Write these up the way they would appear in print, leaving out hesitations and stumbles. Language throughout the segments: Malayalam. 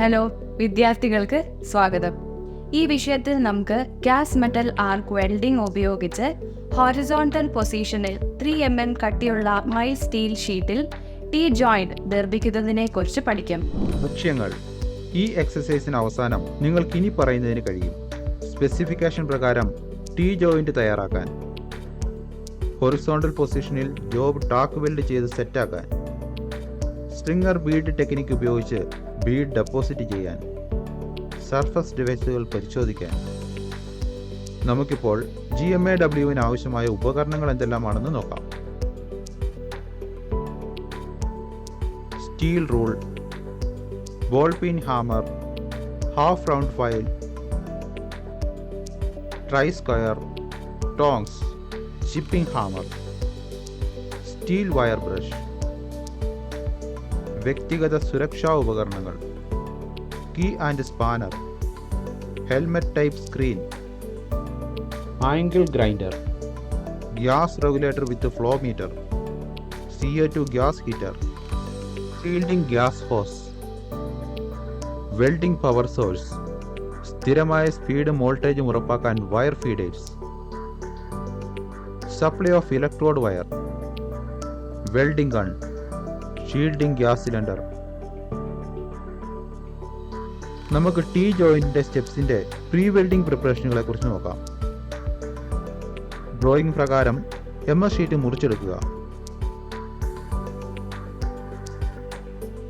ഹലോ വിദ്യാർത്ഥികൾക്ക് സ്വാഗതം. ഈ വിഷയത്തിൽ നമുക്ക് ഗ്യാസ് മെറ്റൽ ആർക്ക് വെൽഡിംഗ് ഉപയോഗിച്ച് ഹൊറിസോണ്ടൽ പൊസിഷനിൽ 3 mm കട്ടിയുള്ള മൈൽഡ് സ്റ്റീൽ ഷീറ്റിൽ ടി ജോയിന്റ് നിർമ്മിക്കുന്നതിനെ കുറിച്ച് പഠിക്കാം. ലക്ഷ്യങ്ങൾ. ഈ എക്സസൈസിന് അവസാനം നിങ്ങൾക്ക് ഇനി പറയുന്നതിന് കഴിയും. സ്പെസിഫിക്കേഷൻ പ്രകാരം ടി ജോയിന്റ് തയ്യാറാക്കാൻ, ഹൊറിസോണ്ടൽ പൊസിഷനിൽ ജോബ് ടാക്ക് വെൽഡ് ചെയ്ത് സെറ്റാക്കാൻ, സ്ട്രിങ്ങർ ബീഡ് ടെക്നിക്ക് ഉപയോഗിച്ച് ബീഡ് ഡെപ്പോസിറ്റ് ചെയ്യാൻ, സർഫസ് ഡിവൈസുകൾ പരിശോധിക്കാൻ. നമുക്കിപ്പോൾ GMAWന് ആവശ്യമായ ഉപകരണങ്ങൾ എന്തെല്ലാമാണെന്ന് നോക്കാം. Steel rule, ball pin hammer, half round file, try square, tongs, chipping hammer, steel wire brush, വ്യക്തിഗത സുരക്ഷാ ഉപകരണങ്ങൾ, key and spanner, helmet type screen, angle grinder, gas regulator with flow meter, CO2 gas heater, shielding gas hose, welding power source, സ്ഥിരമായ സ്പീഡും വോൾട്ടേജും ഉറപ്പാക്കാൻ wire feeders, supply of electrode wire, welding gun, shielding gas cylinder. നമുക്ക് ടി ജോയിന്റിന്റെ സ്റ്റെപ്സിന്റെ പ്രീ വെൽഡിംഗ് പ്രിപ്പറേഷനുകളെ കുറിച്ച് നോക്കാം. ഡ്രോയിങ് പ്രകാരം MS ഷീറ്റ് മുറിച്ചെടുക്കുക.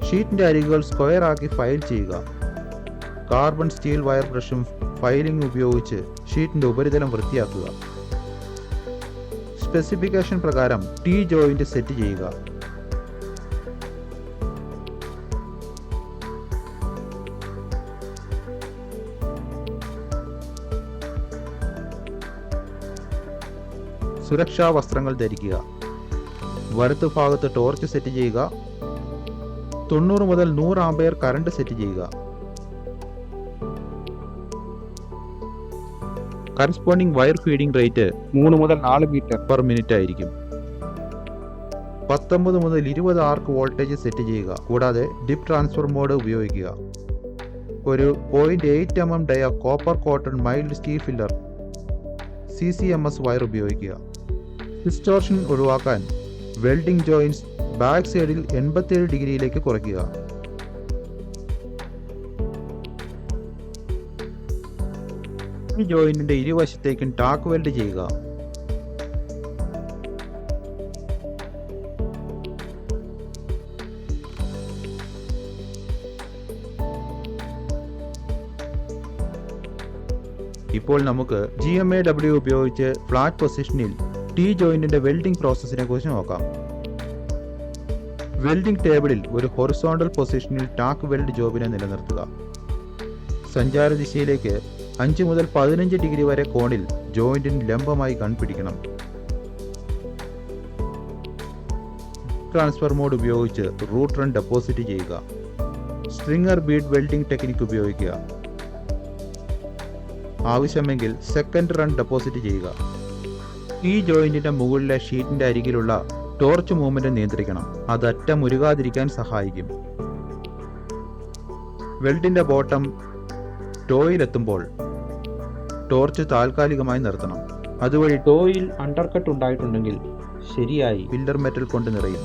ഷീറ്റിന്റെ അരികുകൾ സ്ക്വയർ ആക്കി ഫയൽ ചെയ്യുക. കാർബൺ സ്റ്റീൽ വയർ ബ്രഷും ഫയലിംഗ് ഉപയോഗിച്ച് ഷീറ്റിന്റെ ഉപരിതലം വൃത്തിയാക്കുക. സ്പെസിഫിക്കേഷൻ പ്രകാരം ടി ജോയിന്റ് സെറ്റ് ചെയ്യുക. സുരക്ഷാ വസ്ത്രങ്ങൾ ധരിക്കുക. വലത്ത് ഭാഗത്ത് ടോർച്ച് സെറ്റ് ചെയ്യുക. 90 മുതൽ 100 ആംപിയർ കറണ്ട് സെറ്റ് ചെയ്യുക. കറസ്പോണ്ടിങ് വയർ ഫീഡിംഗ് റേറ്റ് 3 മുതൽ 4 മീറ്റർ പെർ മിനിറ്റ് ആയിരിക്കും. 19 മുതൽ 20 ആർക്ക് വോൾട്ടേജ് സെറ്റ് ചെയ്യുക. കൂടാതെ ഡിപ്പ് ട്രാൻസ്ഫർ മോഡ് ഉപയോഗിക്കുക. ഒരു 0.8 mm dia copper coated mild steel filler CCMS wire ഉപയോഗിക്കുക. ഡിസ്റ്റോർഷൻ ഒഴിവാക്കാൻ വെൽഡിംഗ് ജോയിന്റ്സ് ബാക്ക് സൈഡിൽ 87 ഡിഗ്രിയിലേക്ക് കുറയ്ക്കുക. ഈ ജോയിന്റിന്റെ ഇരുവശത്തേക്കും ടാക്ക് വെൽഡ് ചെയ്യുക. ഇപ്പോൾ നമുക്ക് GMAW ഉപയോഗിച്ച് ഫ്ലാറ്റ് പൊസിഷനിൽ ടി ജോയിന്റിന്റെ വെൽഡിംഗ് പ്രോസസ്സിനെ കുറിച്ച് നോക്കാം. വെൽഡിംഗ് ടേബിളിൽ ഒരു ഹൊറിസോണ്ടൽ പൊസിഷനിൽ ടാക്ക് വെൽഡ് ജോബിനെ നിലനിർത്തുക. സഞ്ചാര ദിശയിലേക്ക് 5 മുതൽ 15 ഡിഗ്രി വരെ കോണിൽ ജോയിന്റിന് ലംബമായി ഗൺ പിടിക്കണം. ട്രാൻസ്ഫർ മോഡ് ഉപയോഗിച്ച് റൂട്ട് റൺ ഡെപ്പോസിറ്റ് ചെയ്യുക. സ്ട്രിങ്ങർ ബീഡ് വെൽഡിംഗ് ടെക്നിക്ക് ഉപയോഗിക്കുക. ആവശ്യമെങ്കിൽ സെക്കൻഡ് റൺ ഡെപ്പോസിറ്റ് ചെയ്യുക. ഈ ജോയിന്റിന്റെ മുകളിലെ ഷീറ്റിന്റെ അരികിലുള്ള ടോർച്ച് മൂവ്മെന്റ് നിയന്ത്രിക്കണം. അത് അറ്റം ഉരുകാതിരിക്കാൻ സഹായിക്കും. വെൽഡിന്റെ ബോട്ടം ടോയിലെത്തുമ്പോൾ ടോർച്ച് താൽക്കാലികമായി നിർത്തണം. അതുവഴി ടോയിൽ അണ്ടർകട്ട് ഉണ്ടായിട്ടുണ്ടെങ്കിൽ ശരിയായി ഫില്ലർ മെറ്റൽ കൊണ്ട് നിറയും.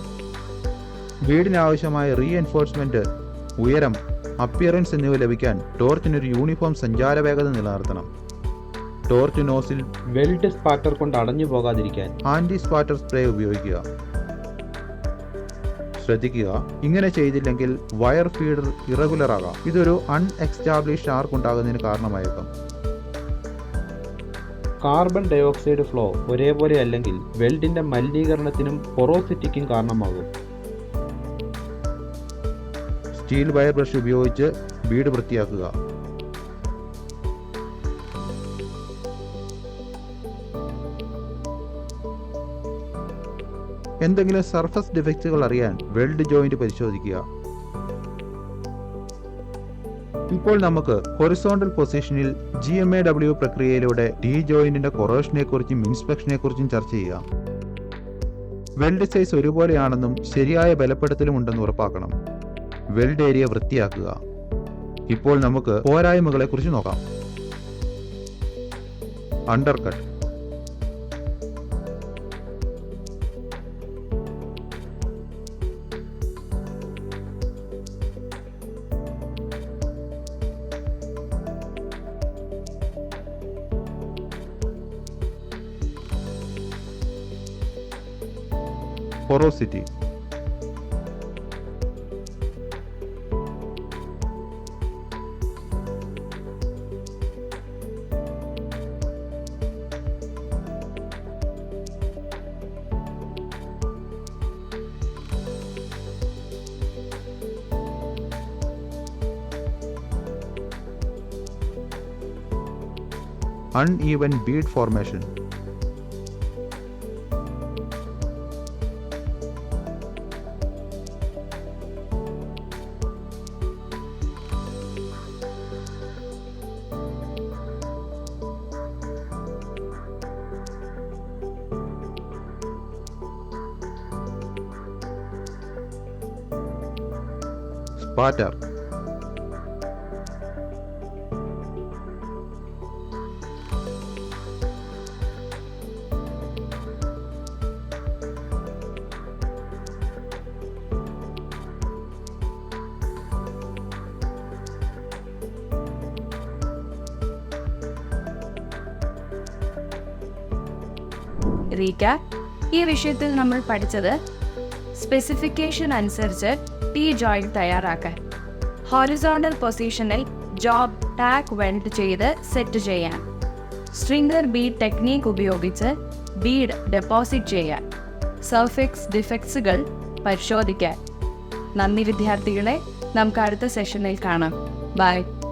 ബീഡിനാവശ്യമായ റീഎൻഫോഴ്സ്മെന്റ്, ഉയരം, അപ്പിയറൻസ് എന്നിവ ലഭിക്കാൻ ടോർച്ചിനൊരു യൂണിഫോം സഞ്ചാരവേഗത നിലനിർത്തണം. ടോർച്ച് നോസിൽ വെൽഡ് സ്പാറ്റർ കൊണ്ട് അടഞ്ഞു പോകാതിരിക്കാൻ ആന്റി സ്പാറ്റർ സ്പ്രേ ഉപയോഗിക്കുക. ശ്രദ്ധിക്കുക, ഇങ്ങനെ ചെയ്തില്ലെങ്കിൽ വയർ ഫീഡർ ഇറഗുലർ ആകാം. ഇതൊരു അൺഎക്സ്റ്റാബ്ലിഷ്ഡ് ആർക്ക് ഉണ്ടാകുന്നതിന് കാരണമായേക്കാം. കാർബൺ ഡയോക്സൈഡ് ഫ്ലോ ഒരേപോലെ അല്ലെങ്കിൽ വെൽഡിന്റെ മലിനീകരണത്തിനും പൊറോസിറ്റിക്കും കാരണമാകും. സ്റ്റീൽ വയർ ബ്രഷ് ഉപയോഗിച്ച് ബീഡ് വൃത്തിയാക്കുക. എന്തെങ്കിലും സർഫസ് ഡിഫക്റ്റുകൾ അറിയാൻ വെൽഡ് ജോയിന്റ് പരിശോധിക്കുക. ഇപ്പോൾ നമുക്ക് ഹൊറിസോണ്ടൽ പൊസിഷനിൽ GMAW പ്രക്രിയയിലൂടെ ടി ജോയിന്റിന്റെ കൊറോഷനെ കുറിച്ചും ഇൻസ്പെക്ഷനെ കുറിച്ചും ചർച്ച ചെയ്യാം. വെൽഡ് സൈസ് ഒരുപോലെയാണെന്നും ശരിയായ ബലപ്പെടുത്തലും ഉണ്ടെന്ന് ഉറപ്പാക്കണം. വെൽഡ് ഏരിയ വൃത്തിയാക്കുക. ഇപ്പോൾ നമുക്ക് പോരായ്മകളെ കുറിച്ച് നോക്കാം. Undercut. porosity. Uneven bead formation. Spatter. Recap. ഈ വിഷയത്തിൽ നമ്മൾ പഠിച്ചത് സ്പെസിഫിക്കേഷൻ അനുസരിച്ച് ടി ജോയിന്റ് തയ്യാറാക്കാൻ, ഹോറിസോണ്ടൽ പൊസിഷനിൽ ജോബ് ടാഗ് വെൽഡ് ചെയ്ത് സെറ്റ് ചെയ്യാൻ, സ്ട്രിംഗർ ബീഡ് ടെക്നീക്ക് ഉപയോഗിച്ച് ബീഡ് ഡെപ്പോസിറ്റ് ചെയ്യാൻ, സർഫിക്സ് ഡിഫക്ട്സുകൾ പരിശോധിക്കാൻ. നന്ദി വിദ്യാർത്ഥികളെ, നമുക്ക് അടുത്ത സെഷനിൽ കാണാം. ബൈ.